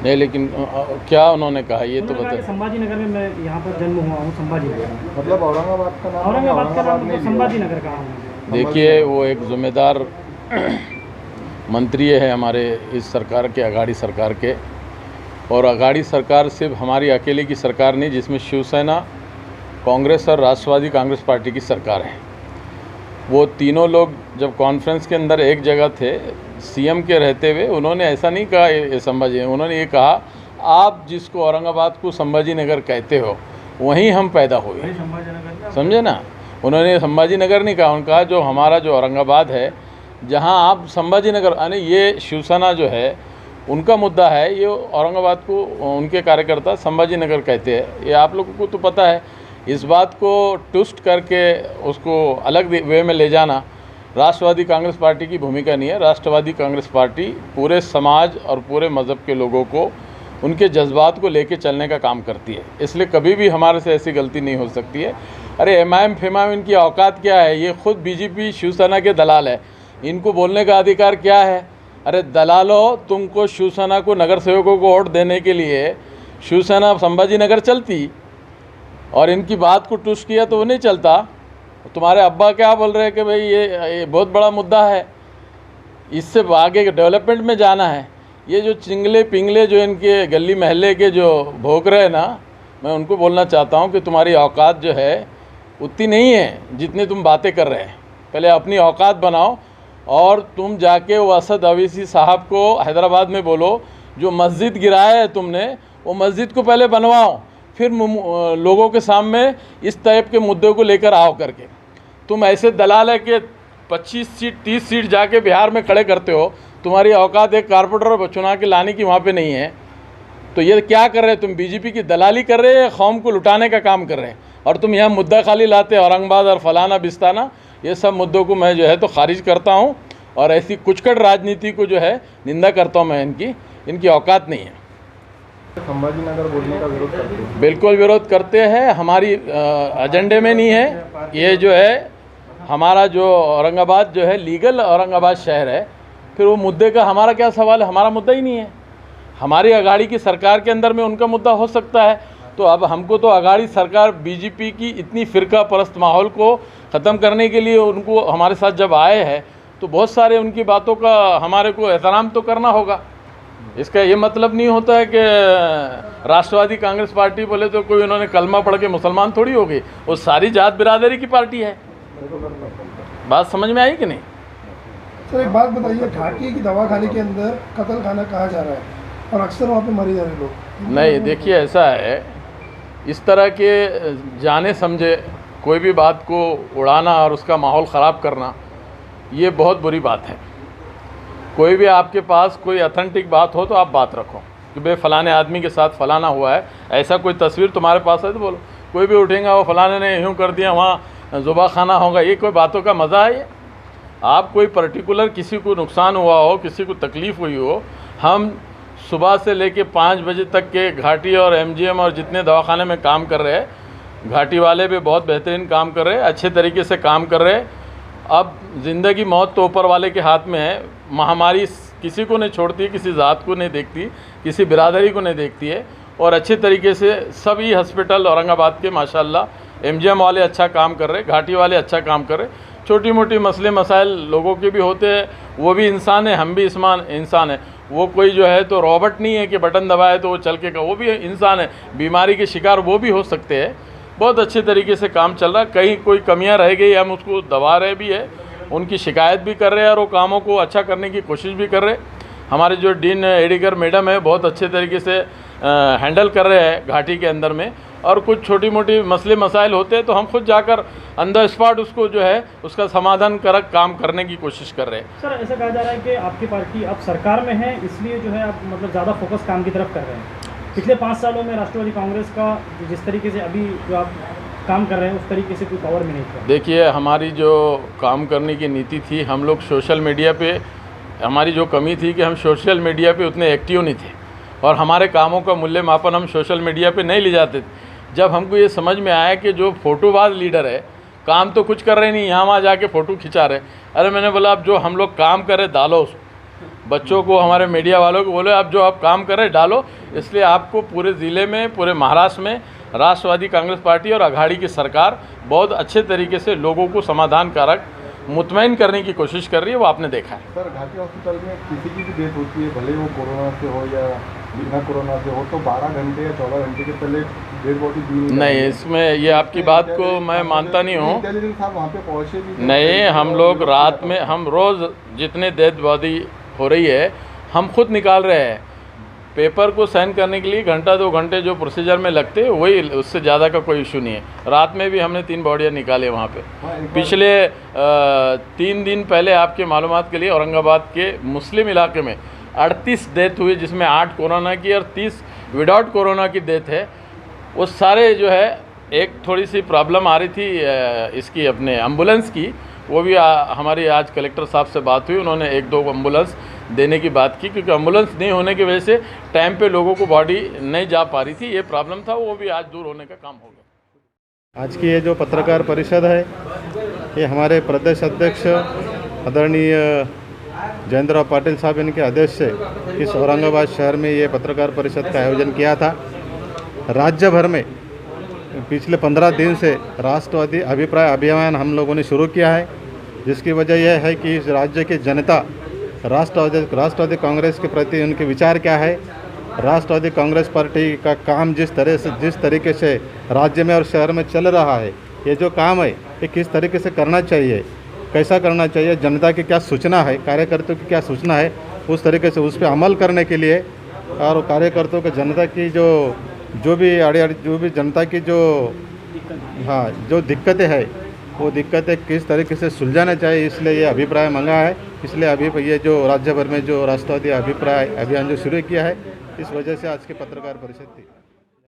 नहीं, लेकिन क्या उन्होंने कहा ये तो बता। संभाजी नगर में मैं यहाँ पर जन्म हुआ हूँ, संभाजी नगर में। मतलब औरंगाबाद का नाम, औरंगाबाद का नाम मतलब संभाजी नगर का हूँ। देखिए, वो एक जिम्मेदार मंत्री है हमारे इस सरकार के, अघाड़ी सरकार के। और अघाड़ी सरकार सिर्फ हमारी अकेले की सरकार नहीं, जिसमें शिवसेना, कांग्रेस और राष्ट्रवादी कांग्रेस पार्टी की सरकार है। वो तीनों लोग जब कॉन्फ्रेंस के अंदर एक जगह थे, सीएम के रहते हुए, उन्होंने ऐसा नहीं कहा ये संभाजी, उन्होंने ये कहा आप जिसको औरंगाबाद को संभाजी नगर कहते हो वहीं हम पैदा हुए, समझे ना। उन्होंने संभाजी नगर नहीं कहा, उन्होंने कहा जो हमारा जो औरंगाबाद है, जहां आप संभाजी नगर, यानी ये शिवसेना जो है उनका मुद्दा है, ये औरंगाबाद को उनके कार्यकर्ता संभाजी नगर कहते हैं। ये आप लोगों को तो पता है। इस बात को ट्विस्ट करके उसको अलग वे में ले जाना राष्ट्रवादी कांग्रेस पार्टी की भूमिका नहीं है। राष्ट्रवादी कांग्रेस पार्टी पूरे समाज और पूरे मज़हब के लोगों को, उनके जज्बात को लेके चलने का काम करती है, इसलिए कभी भी हमारे से ऐसी गलती नहीं हो सकती है। अरे एमआईएम फेमाइम इनकी औकात क्या है? ये खुद बीजेपी शिवसेना के दलाल है, इनको बोलने का अधिकार क्या है? अरे दलालो, तुमको शिवसेना को नगर सेवकों को वोट देने के लिए शिवसेना संभाजी नगर चलती और इनकी बात को ट्विस्ट किया तो वो नहीं चलता। तुम्हारे अब्बा क्या बोल रहे हैं कि भाई ये बहुत बड़ा मुद्दा है, इससे आगे डेवलपमेंट में जाना है। ये जो चिंगले पिंगले जो इनके गली महल्ले के जो भोग रहे हैं ना, मैं उनको बोलना चाहता हूँ कि तुम्हारी औकात जो है उतनी नहीं है जितनी तुम बातें कर रहे हैं। पहले अपनी औकात बनाओ और तुम जाके वो असद अवीसी साहब को हैदराबाद में बोलो, जो मस्जिद गिराया है तुमने, वो मस्जिद को पहले बनवाओ, फिर लोगों के सामने इस टाइप के मुद्दों को लेकर आओ करके। तुम ऐसे दलाल है कि 25 सीट 30 सीट जाके बिहार में खड़े करते हो, तुम्हारी औकात एक कारपोरेटर चुना के लाने की वहाँ पे नहीं है। तो ये क्या कर रहे हैं तुम? बीजेपी की दलाली कर रहे हैं, कौम को लुटाने का काम कर रहे हैं। और तुम यहाँ मुद्दा खाली लाते औरंगाबाद और फलाना बिस्ताना, ये सब मुद्दों को मैं जो है तो खारिज करता हूँ और ऐसी कुचकड़ राजनीति को जो है निंदा करता हूँ मैं। इनकी औकात नहीं है। संभाजी नगर बोलने का विरोध करते हैं? बिल्कुल विरोध करते हैं, हमारी एजेंडे में नहीं है। ये जो है हमारा जो औरंगाबाद जो है लीगल औरंगाबाद शहर है, फिर वो मुद्दे का हमारा क्या सवाल है? हमारा मुद्दा ही नहीं है। हमारी अघाड़ी की सरकार के अंदर में उनका मुद्दा हो सकता है। तो अब हमको तो अघाड़ी सरकार बीजेपी की इतनी फ़िरका परस्त माहौल को ख़त्म करने के लिए उनको हमारे साथ जब आए हैं, तो बहुत सारे उनकी बातों का हमारे को एहतराम तो करना होगा। इसका ये मतलब नहीं होता है कि राष्ट्रवादी कांग्रेस पार्टी बोले तो कोई उन्होंने कलमा पढ़ के मुसलमान थोड़ी हो गई, वो सारी जात बिरादरी की पार्टी है। बात समझ में आई कि नहीं? सर एक बात बताइए, घाटी की दवाखाने के अंदर कत्ल खाना कहा जा रहा है और अक्सर वहाँ पे मरे जा रहे लोग। नहीं, देखिए ऐसा है, इस तरह के जाने समझे कोई भी बात को उड़ाना और उसका माहौल ख़राब करना, ये बहुत बुरी बात है। कोई भी आपके पास कोई ऑथेंटिक बात हो तो आप बात रखो कि भाई फलाने आदमी के साथ फलाना हुआ है, ऐसा कोई तस्वीर तुम्हारे पास है तो बोलो। कोई भी उठेगा वो फलाने ने यूँ कर दिया, वहाँ जुबा खाना होगा, ये कोई बातों का मज़ा है? ये आप कोई पर्टिकुलर किसी को नुकसान हुआ हो, किसी को तकलीफ़ हुई हो, हम सुबह से लेके 5 बजे तक के घाटी और एमजीएम और जितने दवाखाने में काम कर रहे हैं, घाटी वाले भी बहुत बेहतरीन काम कर रहे हैं, अच्छे तरीके से काम कर रहे हैं। अब ज़िंदगी मौत तो ऊपर वाले के हाथ में है। महामारी किसी को नहीं छोड़ती, किसी ज़ात को नहीं देखती, किसी बिरादरी को नहीं देखती है। और अच्छे तरीके से सभी हॉस्पिटल औरंगाबाद के माशाल्लाह एमजीएम वाले अच्छा काम कर रहे, घाटी वाले अच्छा काम कर रहे। छोटी मोटी मसले मसाइल लोगों के भी होते हैं, वो भी इंसान है, हम भी इंसान है। वो कोई जो है तो रॉबोट नहीं है कि बटन दबाए तो वो चल के का, वो भी इंसान है, बीमारी के शिकार वो भी हो सकते हैं। बहुत अच्छे तरीके से काम चल रहा है। कहीं कोई कमियां रह गई, हम उसको दबा रहे भी है, उनकी शिकायत भी कर रहे हैं और वो कामों को अच्छा करने की कोशिश भी कर रहे हैं। हमारे जो डीन एडिगर मैडम है बहुत अच्छे तरीके से हैंडल कर रहे हैं घाटी के अंदर में। और कुछ छोटी मोटी मसले मसाइल होते हैं तो हम खुद जाकर ऑन द स्पॉट उसको जो है उसका समाधान कर काम करने की कोशिश कर रहे हैं। सर ऐसा कहा जा रहा है कि आपकी पार्टी अब सरकार में है, इसलिए जो है आप मतलब ज़्यादा फोकस काम की तरफ कर रहे हैं। पिछले 5 सालों में राष्ट्रवादी कांग्रेस का जिस तरीके से अभी जो आप काम कर रहे हैं उस तरीके से कोई पावर में नहीं था। देखिए, हमारी जो काम करने की नीति थी, हम लोग सोशल मीडिया पे, हमारी जो कमी थी कि हम सोशल मीडिया पे उतने एक्टिव नहीं थे और हमारे कामों का मूल्य मापन हम सोशल मीडिया पे नहीं ले जाते थे। जब हमको ये समझ में आया कि जो फ़ोटोबाज लीडर है, काम तो कुछ कर रहे नहीं, यहाँ वहाँ जाके फ़ोटो खिंचा रहे। अरे मैंने बोला अब जो हम लोग काम कर रहे डालो उसको, बच्चों को, हमारे मीडिया वालों को बोले आप जो आप काम कर रहे हैं डालो। इसलिए आपको पूरे ज़िले में, पूरे महाराष्ट्र में राष्ट्रवादी कांग्रेस पार्टी और अघाड़ी की सरकार बहुत अच्छे तरीके से लोगों को समाधान कारक मुतमईन करने की कोशिश कर रही है, वो आपने देखा है। सर, घाटी हॉस्पिटल में किसी की भी डेथ होती है, भले वो कोरोना से हो या बिना कोरोना से हो, तो 12 घंटे या 14 घंटे के पहले डेड बॉडी दी नहीं, इसमें ये आपकी बात को मैं मानता नहीं हूँ। इंटेलिजेंस साहब वहाँ पे पहुँचे भी नहीं, हम लोग रात में, हम रोज़ जितने डेड बॉडी हो रही है हम खुद निकाल रहे हैं। पेपर को साइन करने के लिए घंटा 2 घंटे जो प्रोसीजर में लगते हैं वही, उससे ज़्यादा का कोई इशू नहीं है। रात में भी हमने 3 बॉडियाँ निकाले वहाँ पे। पिछले 3 दिन पहले आपके मालूमात के लिए औरंगाबाद के मुस्लिम इलाके में 38 डेथ हुई, जिसमें 8 कोरोना की और 30 विदाउट कोरोना की डेथ है। वो सारे जो है, एक थोड़ी सी प्रॉब्लम आ रही थी इसकी अपने एम्बुलेंस की, वो भी हमारी आज कलेक्टर साहब से बात हुई, उन्होंने 1-2 एम्बुलेंस देने की बात की, क्योंकि एम्बुलेंस नहीं होने की वजह से टाइम पे लोगों को बॉडी नहीं जा पा रही थी। ये प्रॉब्लम था, वो भी आज दूर होने का काम हो गया। आज की ये जो पत्रकार परिषद है, ये हमारे प्रदेश अध्यक्ष आदरणीय जयेंद्र पाटिल साहब इनके आदेश से इस औरंगाबाद शहर में ये पत्रकार परिषद का आयोजन किया था। राज्य भर में पिछले 15 दिन से राष्ट्रवादी अभिप्राय अभियान हम लोगों ने शुरू किया है, जिसकी वजह यह है कि इस राज्य की जनता राष्ट्रवादी कांग्रेस के प्रति उनके विचार क्या है, राष्ट्रवादी कांग्रेस पार्टी का काम जिस तरीके से राज्य में और शहर में चल रहा है, ये जो काम है ये किस तरीके से करना चाहिए, कैसा करना चाहिए, जनता की क्या सूचना है, कार्यकर्ताओं की क्या सूचना है, उस तरीके से उस पर अमल करने के लिए और कार्यकर्ताओं को जनता की जो भी जनता की जो दिक्कतें हैं वो दिक्कतें किस तरीके से सुलझाना चाहिए, इसलिए ये अभिप्राय मांगा है। इसलिए अभी ये जो राज्य भर में जो राष्ट्रवादी अभिप्राय अभियान जो शुरू किया है, इस वजह से आज की पत्रकार परिषद थी।